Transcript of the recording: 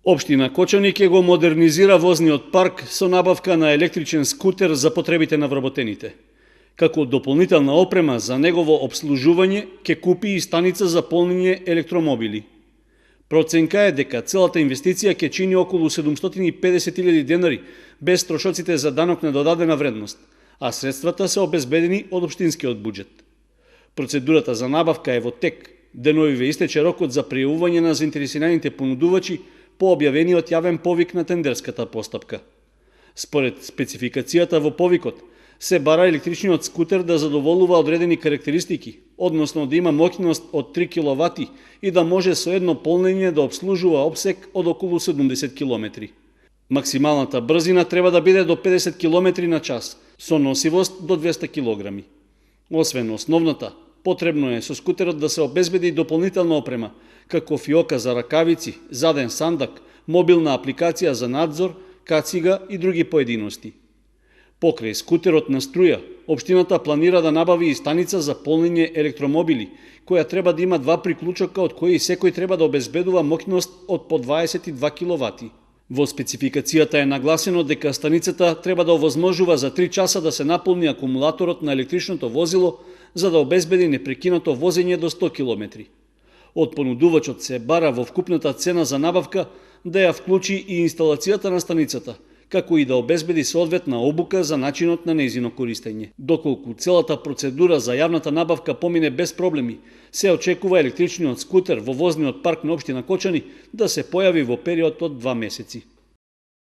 Општина Кочани ќе го модернизира возниот парк со набавка на електричен скутер за потребите на вработените. Како дополнителна опрема за негово обслужување ќе купи и станица за полнење електромобили. Проценка е дека целата инвестиција ќе чини околу 750.000 денари без трошоците за данок на додадена вредност, а средствата се обезбедени од општинскиот буџет. Процедурата за набавка е во тек. Денови ве истече рокот за пријавување на заинтересираните понудувачи по објавениот јавен повик на тендерската постапка. Според спецификацијата во повикот, се бара електричниот скутер да задоволува одредени карактеристики, односно да има моќност од 3 киловати и да може со едно полнење да обслужува опсек од околу 70 км. Максималната брзина треба да биде до 50 км на час, со носивост до 200 кг. Освен основната, потребно е со скутерот да се обезбеди дополнителна опрема, како фиока за ракавици, заден сандак, мобилна апликација за надзор, кацига и други поединости. Покрај скутерот на струја, општината планира да набави и станица за полнење електромобили, која треба да има 2 приклучока од кои секој треба да обезбедува моќност од по 22 киловати. Во спецификацијата е нагласено дека станицата треба да овозможува за 3 часа да се наполни акумулаторот на електричното возило за да обезбеди непрекинато возење до 100 км. Од понудувачот се бара во вкупната цена за набавка да ја вклучи и инсталацијата на станицата, како и да обезбеди соодветна обука за начинот на нејзино користење. Доколку целата процедура за јавната набавка помине без проблеми, се очекува електричниот скутер во возниот парк на општина Кочани да се појави во период од 2 месеци.